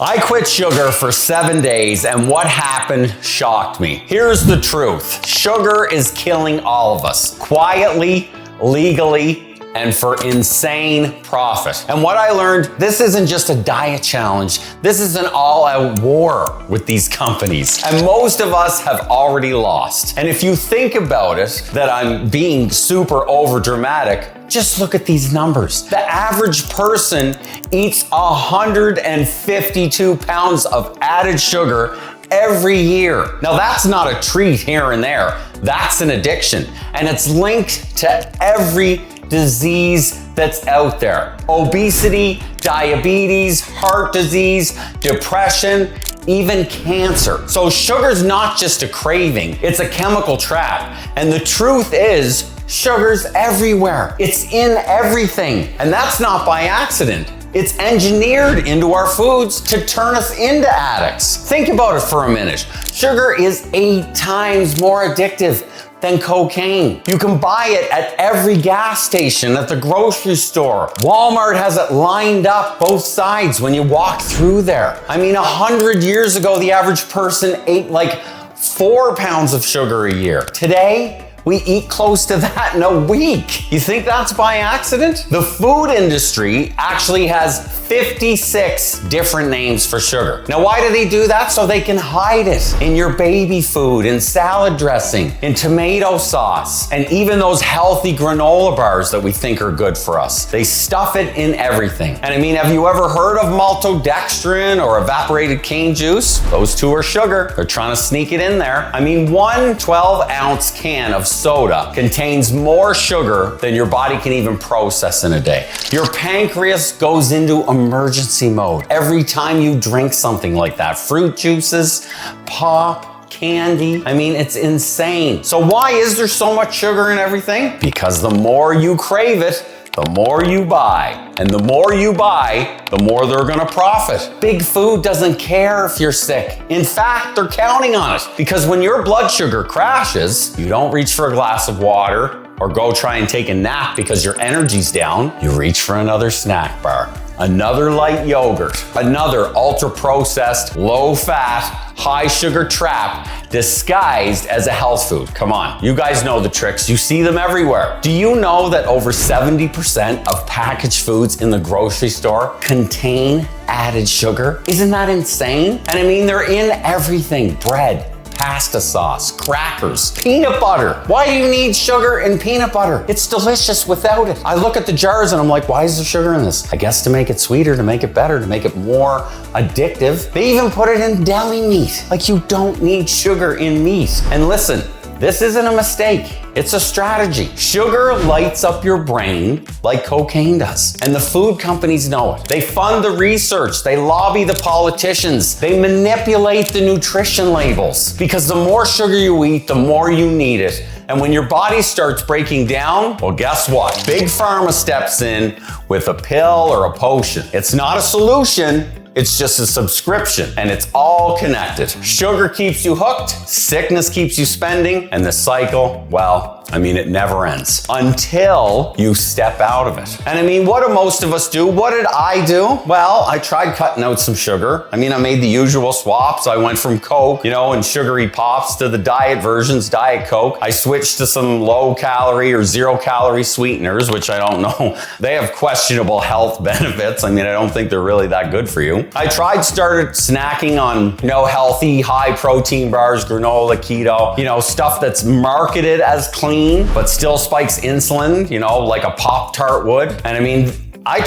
I quit sugar for 7 days, and what happened shocked me. Here's the truth. Sugar is killing all of us, quietly, legally, and for insane profit. And what I learned, this isn't just a diet challenge. This is an all-out war with these companies. And most of us have already lost. And if you think about it, that I'm being super over dramatic, just look at these numbers. The average person eats 152 pounds of added sugar every year. Now that's not a treat here and there. That's an addiction. And it's linked to every disease that's out there. Obesity, diabetes, heart disease, depression, even cancer. So sugar's not just a craving, it's a chemical trap. And the truth is, sugar's everywhere. It's in everything. And that's not by accident. It's engineered into our foods to turn us into addicts. Think about it for a minute. Sugar is 8 times more addictive than cocaine. You can buy it at every gas station, at the grocery store. Walmart has it lined up both sides when you walk through there. I mean, 100 years ago, the average person ate like 4 pounds of sugar a year. Today, we eat close to that in a week. You think that's by accident? The food industry actually has 56 different names for sugar. Now, why do they do that? So they can hide it in your baby food, in salad dressing, in tomato sauce, and even those healthy granola bars that we think are good for us. They stuff it in everything. And I mean, have you ever heard of maltodextrin or evaporated cane juice? Those two are sugar. They're trying to sneak it in there. I mean, one 12-ounce can of soda contains more sugar than your body can even process in a day. Your pancreas goes into emergency mode every time you drink something like that. Fruit juices, pop, candy. I mean, it's insane. So why is there so much sugar in everything? Because the more you crave it, the more you buy. And the more you buy, the more they're gonna profit. Big Food doesn't care if you're sick. In fact, they're counting on it. Because when your blood sugar crashes, you don't reach for a glass of water or go try and take a nap because your energy's down. You reach for another snack bar, another light yogurt, another ultra-processed, low-fat, high-sugar trap disguised as a health food. Come on, you guys know the tricks. You see them everywhere. Do you know that over 70% of packaged foods in the grocery store contain added sugar? Isn't that insane? And I mean, they're in everything. Bread, pasta sauce, crackers, peanut butter. Why do you need sugar in peanut butter? It's delicious without it. I look at the jars and I'm like, why is there sugar in this? I guess to make it sweeter, to make it better, to make it more addictive. They even put it in deli meat. Like, you don't need sugar in meat. And listen, this isn't a mistake. It's a strategy. Sugar lights up your brain like cocaine does. And the food companies know it. They fund the research. They lobby the politicians. They manipulate the nutrition labels. Because the more sugar you eat, the more you need it. And when your body starts breaking down, well, guess what? Big Pharma steps in with a pill or a potion. It's not a solution. It's just a subscription, and it's all connected. Sugar keeps you hooked, sickness keeps you spending, and the cycle, well, I mean, it never ends until you step out of it. And I mean, what do most of us do? What did I do? Well, I tried cutting out some sugar. I mean, I made the usual swaps. I went from Coke, and sugary pops to the diet versions, Diet Coke. I switched to some low calorie or 0 calorie sweeteners, which I don't know. They have questionable health benefits. I mean, I don't think they're really that good for you. I started snacking on, healthy, high protein bars, granola, keto, stuff that's marketed as clean, but still spikes insulin, like a Pop-Tart would. And I mean, I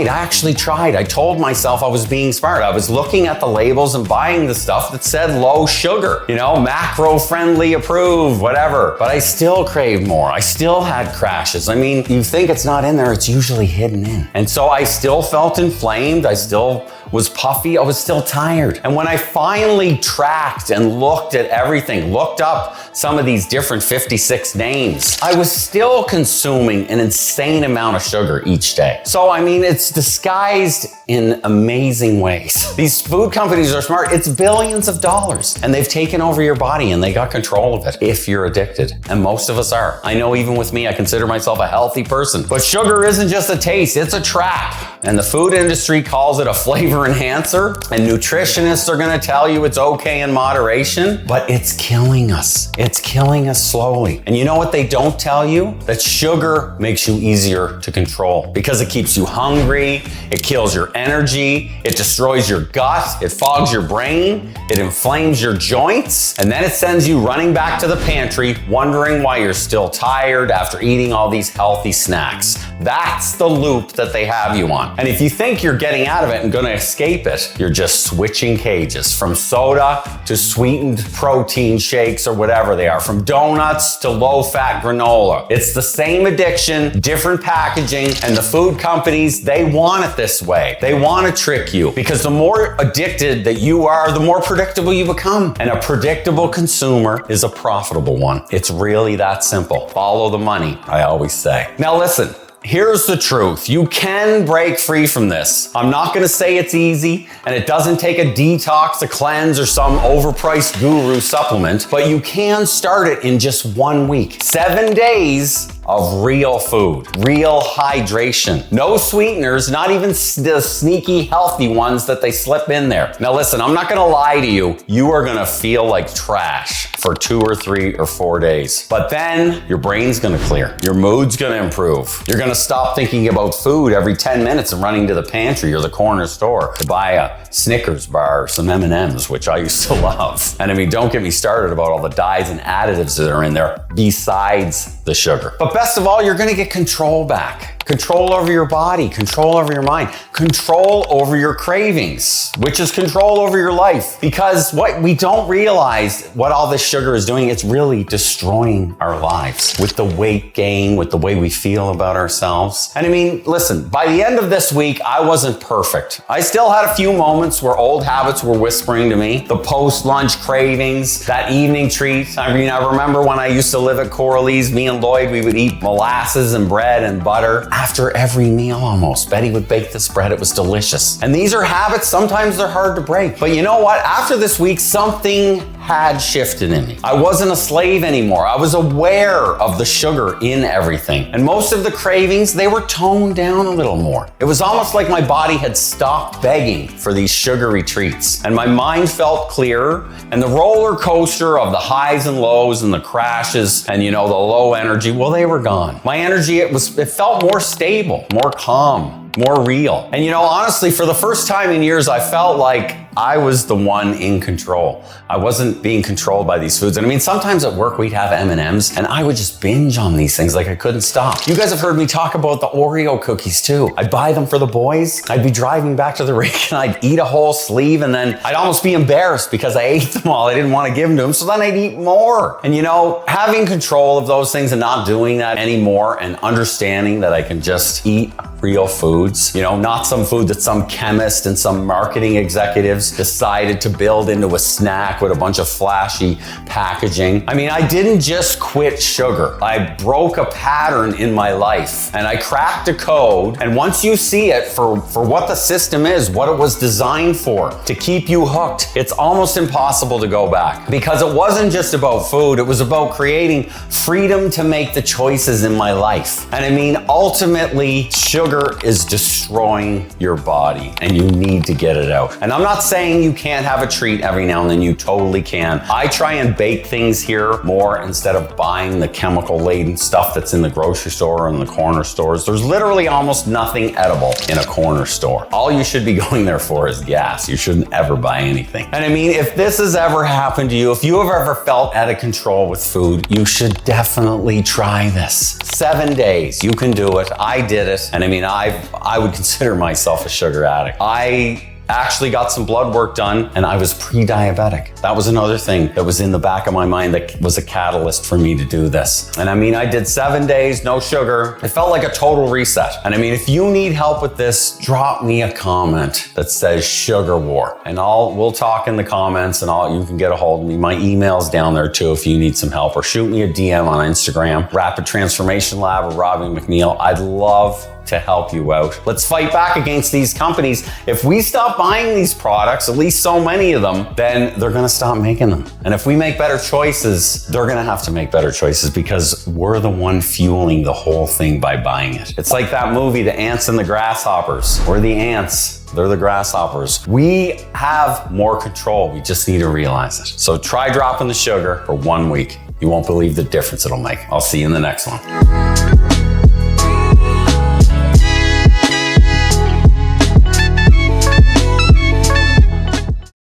actually tried. I told myself I was being smart. I was looking at the labels and buying the stuff that said low sugar, macro-friendly approved, whatever. But I still craved more. I still had crashes. I mean, you think it's not in there, it's usually hidden in. And so I still felt inflamed. I still was puffy. I was still tired. And when I finally tracked and looked at everything, looked up some of these different 56 names, I was still consuming an insane amount of sugar each day. So, I mean, it's disguised in amazing ways. These food companies are smart. It's billions of dollars, and they've taken over your body and they got control of it if you're addicted. And most of us are. I know even with me, I consider myself a healthy person. But sugar isn't just a taste, it's a trap. And the food industry calls it a flavor enhancer, and nutritionists are gonna tell you it's okay in moderation, but it's killing us. It's killing us slowly. And you know what they don't tell you? That sugar makes you easier to control because it keeps you hungry, it kills your energy, it destroys your gut, it fogs your brain, it inflames your joints, and then it sends you running back to the pantry wondering why you're still tired after eating all these healthy snacks. That's the loop that they have you on. And if you think you're getting out of it and gonna escape it, you're just switching cages from soda to sweetened protein shakes or whatever they are, from donuts to low-fat granola. It's the same addiction, different packaging, and the food companies, they want it this way. They want to trick you because the more addicted that you are, the more predictable you become. And a predictable consumer is a profitable one. It's really that simple. Follow the money, I always say. Now listen, here's the truth. You can break free from this. I'm not gonna say it's easy, and it doesn't take a detox, a cleanse, or some overpriced guru supplement, but you can start it in just 1 week. 7 days of real food, real hydration. No sweeteners, not even the sneaky healthy ones that they slip in there. Now listen, I'm not gonna lie to you. You are gonna feel like trash for 2 or 3 or 4 days. But then your brain's gonna clear. Your mood's gonna improve. You're gonna stop thinking about food every 10 minutes and running to the pantry or the corner store to buy a Snickers bar or some M&Ms, which I used to love. And I mean, don't get me started about all the dyes and additives that are in there besides the sugar. But best of all, you're gonna get control back. Control over your body, control over your mind, control over your cravings, which is control over your life. Because what we don't realize, what all this sugar is doing, it's really destroying our lives with the weight gain, with the way we feel about ourselves. And I mean, listen, by the end of this week, I wasn't perfect. I still had a few moments where old habits were whispering to me, the post-lunch cravings, that evening treat. I mean, I remember when I used to live at Coralie's, me and Lloyd, we would eat molasses and bread and butter after every meal almost. Betty would bake this bread, it was delicious. And these are habits, sometimes they're hard to break. But you know what? After this week, something had shifted in me. I wasn't a slave anymore. I was aware of the sugar in everything. And most of the cravings, they were toned down a little more. It was almost like my body had stopped begging for these sugary treats. And my mind felt clearer, and the roller coaster of the highs and lows and the crashes and, you know, the low energy, well, they were gone. My energy, it felt more stable, more calm, more real. And you know, honestly, for the first time in years, I felt like I was the one in control. I wasn't being controlled by these foods. And I mean, sometimes at work we'd have M&Ms and I would just binge on these things like I couldn't stop. You guys have heard me talk about the Oreo cookies too. I'd buy them for the boys. I'd be driving back to the rink and I'd eat a whole sleeve and then I'd almost be embarrassed because I ate them all. I didn't want to give them to them. So then I'd eat more. And you know, having control of those things and not doing that anymore and understanding that I can just eat real foods, you know, not some food that some chemist and some marketing executives decided to build into a snack with a bunch of flashy packaging. I mean, I didn't just quit sugar. I broke a pattern in my life and I cracked a code. And once you see it for what the system is, what it was designed for, to keep you hooked, it's almost impossible to go back. Because it wasn't just about food, it was about creating freedom to make the choices in my life. And I mean, ultimately, sugar is destroying your body and you need to get it out. And I'm not saying you can't have a treat every now and then, you totally can. I try and bake things here more instead of buying the chemical laden stuff that's in the grocery store and the corner stores. There's literally almost nothing edible in a corner store. All you should be going there for is gas. You shouldn't ever buy anything. And I mean, if this has ever happened to you, if you have ever felt out of control with food, you should definitely try this. 7 days, you can do it. I did it. And I mean, I would consider myself a sugar addict. I actually got some blood work done and I was pre-diabetic. That was another thing that was in the back of my mind that was a catalyst for me to do this. And I mean, I did 7 days, no sugar. It felt like a total reset. And I mean, if you need help with this, drop me a comment that says sugar war and we'll talk in the comments and you can get a hold of me. My email's down there too if you need some help, or shoot me a DM on Instagram, Rapid Transformation Lab or Robbie McNeil. I'd love to help you out. Let's fight back against these companies. If we stop buying these products, at least so many of them, then they're gonna stop making them. And if we make better choices, they're gonna have to make better choices because we're the one fueling the whole thing by buying it. It's like that movie, The Ants and the Grasshoppers. We're the ants. They're the grasshoppers. We have more control. We just need to realize it. So try dropping the sugar for 1 week. You won't believe the difference it'll make. I'll see you in the next one.